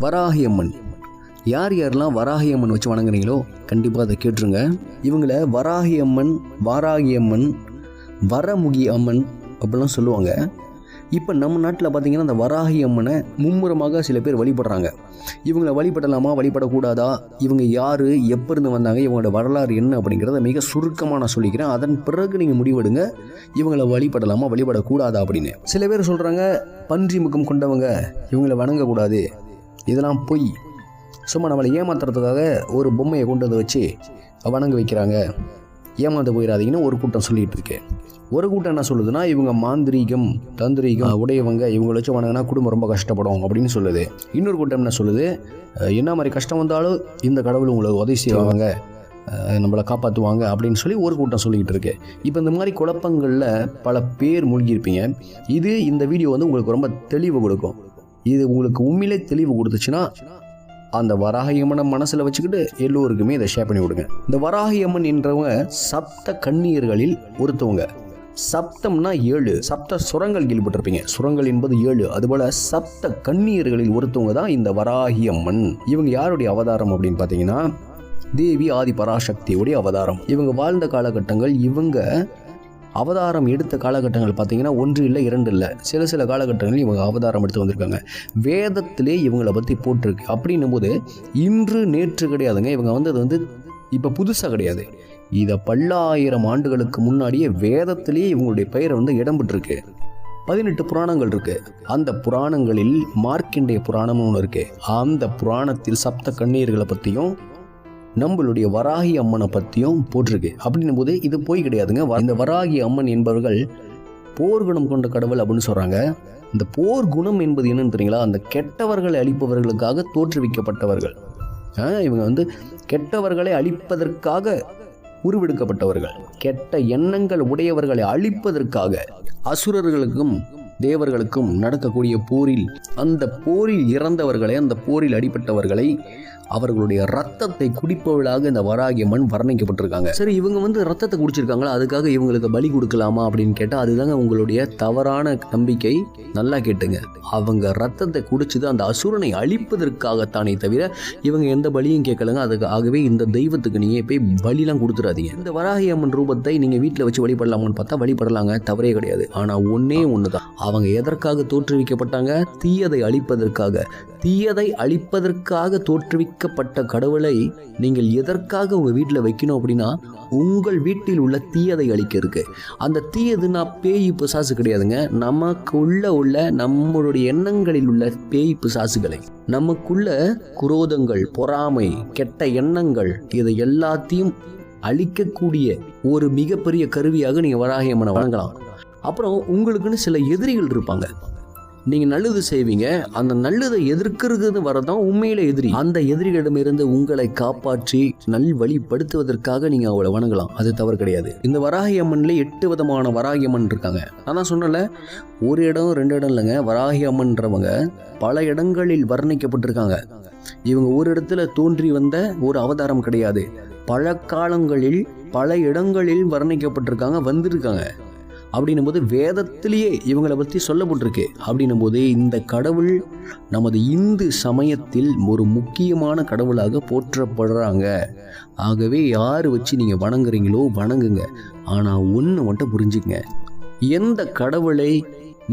வராகி அம்மன். யார் யாரெல்லாம் வராகி அம்மன் வச்சு வணங்குறீங்களோ கண்டிப்பாக அதை கேட்டுருங்க. இவங்களை வராகி அம்மன், வாராகி அம்மன், வரமுகி அம்மன் அப்படிலாம் சொல்லுவாங்க. இப்போ நம்ம நாட்டில் பார்த்திங்கன்னா அந்த வராகி அம்மனை மும்முரமாக சில பேர் வழிபடுறாங்க. இவங்களை வழிபடலாமா, வழிபடக்கூடாதா, இவங்க யார், எப்போ இருந்து வந்தாங்க, இவங்களோட வரலாறு என்ன அப்படிங்கிறத மிக சுருக்கமாக நான் சொல்லிக்கிறேன். அதன் பிறகு நீங்கள் முடிவெடுங்க இவங்களை வழிபடலாமா, வழிபடக்கூடாதா அப்படின்னு. சில பேர் சொல்கிறாங்க பன்றி முகம் கொண்டவங்க, இவங்களை வணங்கக்கூடாது, இதெல்லாம் பொய், சும்மா நம்மளை ஏமாத்துறதுக்காக ஒரு பொம்மையை கொண்டு வந்து வச்சு வணங்க வைக்கிறாங்க, ஏமாந்து போயிடாதீங்கன்னு ஒரு கூட்டம் சொல்லிகிட்டு இருக்கு. ஒரு கூட்டம் என்ன சொல்லுதுன்னா, இவங்க மாந்திரீகம் தந்திரீகம் உடையவங்க, இவங்களை வச்சு வணங்கினா குடும்பம் ரொம்ப கஷ்டப்படும் அப்படின்னு சொல்லுது. இன்னொரு கூட்டம் என்ன சொல்லுது, என்ன மாதிரி கஷ்டம் வந்தாலும் இந்த கடவுள் உங்களுக்கு உதவி செய்வாங்க, நம்மளை காப்பாற்றுவாங்க அப்படின்னு சொல்லி ஒரு கூட்டம் சொல்லிக்கிட்டு இருக்கு. இப்போ இந்த மாதிரி குழப்பங்களில் பல பேர் மூழ்கியிருப்பீங்க. இந்த வீடியோ வந்து உங்களுக்கு ரொம்ப தெளிவு கொடுக்கும். இது உங்களுக்கு உண்மையிலே தெளிவு கொடுத்துச்சுன்னா அந்த வராகி அம்மனை மனசில் வச்சுக்கிட்டு எல்லோருக்குமே இதை ஷேர் பண்ணி விடுங்க. இந்த வராகி அம்மன் என்றவங்க சப்த கன்னியர்களில் ஒருத்தவங்க. சப்தம்னா 7, சப்த சுரங்கள் கேள்விப்பட்டிருப்பீங்க. சுரங்கள் என்பது 7. அதுபோல சப்த கன்னியர்களில் ஒருத்தவங்க தான் இந்த வராகி அம்மன். இவங்க யாருடைய அவதாரம் அப்படின்னு பார்த்தீங்கன்னா, தேவி ஆதி பராசக்தியுடைய அவதாரம். இவங்க வாழ்ந்த காலகட்டங்கள், இவங்க அவதாரம் எடுத்த காலகட்டங்கள் பார்த்தீங்கன்னா 1 இல்லை 2 இல்லை, சில காலகட்டங்களில் இவங்க அவதாரம் எடுத்து வந்திருக்காங்க. வேதத்திலே இவங்களை பற்றி போட்டிருக்கு. அப்படின்னும் போது இன்று நேற்று கிடையாதுங்க. இவங்க வந்தது இப்போ புதுசாக கிடையாது. இதை பல்லாயிரம் ஆண்டுகளுக்கு முன்னாடியே வேதத்திலேயே இவங்களுடைய பெயரை இடம் பெற்றிருக்கு. 18 புராணங்கள் இருக்கு. அந்த புராணங்களில் மார்க்கண்டேய புராணம்னு ஒன்று இருக்கு. அந்த புராணத்தில் சப்த கன்னியர்களை பற்றியும் நம்மளுடைய வராகி அம்மனை பற்றியும் போட்டிருக்கு. அப்படின்னும் போது இது போய் கிடையாதுங்க. இந்த வராகி அம்மன் என்பவர்கள் போர்க்குணம் கொண்ட கடவுள் அப்படின்னு சொல்கிறாங்க. இந்த போர் குணம் என்பது என்னன்னு தெரியுங்களா, அந்த கெட்டவர்களை அழிப்பவர்களுக்காக தோற்றுவிக்கப்பட்டவர்கள். இவங்க கெட்டவர்களை அழிப்பதற்காக உருவெடுக்கப்பட்டவர்கள். கெட்ட எண்ணங்கள் உடையவர்களை அழிப்பதற்காக அசுரர்களுக்கும் தேவர்களுக்கும் நடக்கக்கூடிய போரில், அந்த போரில் இறந்தவர்களை, அந்த போரில் அடிபட்டவர்களை, அவர்களுடைய ரத்தத்தை குடிப்பவர்களாக இந்த வராகி அம்மன் வர்ணிக்கப்பட்டிருக்காங்க. சரி, இவங்க ரத்தத்தை குடிச்சிருக்காங்களா, அதுக்காக இவங்களுக்கு பலி கொடுக்கலாமா அப்படின்னு கேட்டால் அதுதாங்க உங்களுடைய தவறான நம்பிக்கை. நல்லா கேட்டுங்க, அவங்க ரத்தத்தை குடிச்சது அந்த அசுரனை அழிப்பதற்காகத்தானே தவிர இவங்க எந்த பலியும் கேட்கலங்க. அதுக்காகவே இந்த தெய்வத்துக்கு நீங்கள் போய் பலிலாம் கொடுத்துடாதீங்க. இந்த வராகி அம்மன் ரூபத்தை நீங்கள் வீட்டில் வச்சு வழிபடலாமான்னு பார்த்தா வழிபடலாங்க, தவறே கிடையாது. ஆனால் ஒன்னே ஒன்று தான், அவங்க எதற்காக தோற்றுவிக்கப்பட்டாங்க? தீயதை அழிப்பதற்காக. தீயதை அழிப்பதற்காக தோற்றுவிக்கப்பட்ட கடவுளை நீங்கள் எதற்காக உங்கள் வீட்டில் வைக்கணும் அப்படின்னா, உங்கள் வீட்டில் உள்ள தீயதை அழிக்க இருக்கு. அந்த தீயதுன்னா பேய் பிசாசு கிடையாதுங்க. நமக்குள்ள நம்மளுடைய எண்ணங்களில் உள்ள பேய் பிசாசுகளை, நமக்குள்ள குரோதங்கள், பொறாமை, கெட்ட எண்ணங்கள், இதை எல்லாத்தையும் அழிக்கக்கூடிய ஒரு மிகப்பெரிய கருவியாக நீங்கள் வராகி அம்மனை வணங்கலாம். அப்புறம் உங்களுக்குன்னு சில எதிரிகள் இருப்பாங்க. நீங்கள் நல்லது செய்வீங்க, அந்த நல்லதை எதிர்க்கிறது வரதான் உண்மையில எதிரி. அந்த எதிரிகளிடமிருந்து உங்களை காப்பாற்றி நல்வழிப்படுத்துவதற்காக நீங்கள் அவளை வணங்கலாம், அது தவறு கிடையாது. இந்த வராகி அம்மன்ல 8 விதமான வராகி அம்மன் இருக்காங்க. நான் தான் சொன்னல, ஒரு இடம் 2 இடம் இல்லைங்க. வராகி அம்மன்றவங்க பல இடங்களில் வர்ணிக்கப்பட்டிருக்காங்க. இவங்க ஒரு இடத்துல தோன்றி வந்த ஒரு அவதாரம் கிடையாது. பல காலங்களில் பல இடங்களில் வர்ணிக்கப்பட்டிருக்காங்க, வந்திருக்காங்க. அப்படின்னும் போது வேதத்திலேயே இவங்களை பற்றி சொல்லப்பட்டிருக்கு. அப்படின்னும் போது இந்த கடவுள் நமது இந்து சமயத்தில் ஒரு முக்கியமான கடவுளாக போற்றப்படுறாங்க. ஆகவே யார் வச்சு நீங்கள் வணங்குறீங்களோ வணங்குங்க. ஆனால் ஒன்று மட்டும் புரிஞ்சுங்க, எந்த கடவுளை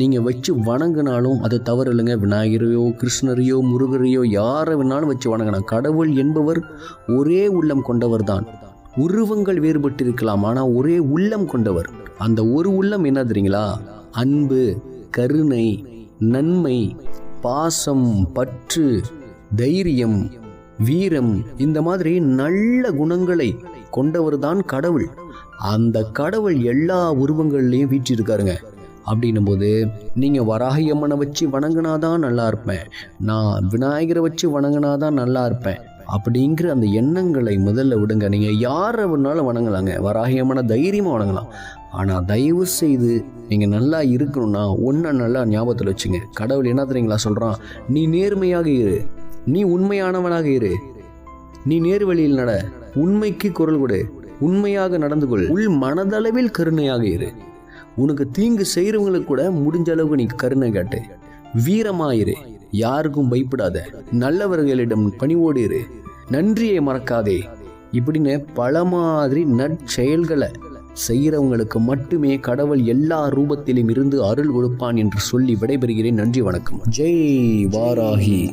நீங்கள் வச்சு வணங்கினாலும் அது தவறு இல்லைங்க. விநாயகரையோ கிருஷ்ணரையோ முருகரையோ யாரை வேணாலும் வச்சு வணங்கினா, கடவுள் என்பவர் ஒரே உள்ளம் கொண்டவர் தான். உருவங்கள் வேறுபட்டு இருக்கலாம், ஆனால் ஒரே உள்ளம் கொண்டவர். அந்த ஒரு உள்ளம் என்ன தெரியுங்களா? அன்பு, கருணை, நன்மை, பாசம், பற்று, தைரியம், வீரம், இந்த மாதிரி நல்ல குணங்களை கொண்டவர் தான் கடவுள். அந்த கடவுள் எல்லா உருவங்கள்லையும் வீற்றிருக்காருங்க. அப்படின்னும் போது நீங்கள் வராகி அம்மனை வச்சு வணங்கினாதான் நல்லா இருப்பேன், நான் விநாயகரை வச்சு வணங்கினாதான் நல்லா இருப்பேன் அப்படிங்கிற அந்த எண்ணங்களை முதல்ல விடுங்க. நீங்கள் யாரை வேணாலும் வணங்கலாங்க, வராகி அம்மனை தைரியமாக வணங்கலாம். ஆனால் தயவு செய்து நீங்கள் நல்லா இருக்கணும்னா ஒன்றை நல்லா ஞாபகத்தில் வச்சுங்க. கடவுள் என்ன தெரியுங்களா சொல்கிறான்? நீ நேர்மையாக இரு, நீ உண்மையானவனாக இரு, நீ நேர்வழியில் நட, உண்மைக்கு குரல் கொடு, உண்மையாக நடந்து கொள், உள் மனதளவில் கருணையாக இரு, உனக்கு தீங்கு செய்கிறவங்களுக்கு கூட முடிஞ்ச அளவுக்கு நீ கருணை காட்டு, வீரமாயிரு, யாருக்கும் பயப்படாத, நல்லவர்களிடம் பணிவோடு இரு, நன்றியை மறக்காதே, இப்படின்னு பல மாதிரி நற்செயல்களை செய்கிறவங்களுக்கு மட்டுமே கடவுள் எல்லா ரூபத்திலும் இருந்து அருள் கொடுப்பான் என்று சொல்லி விடைபெறுகிறேன். நன்றி, வணக்கம். ஜெய் வாராகி.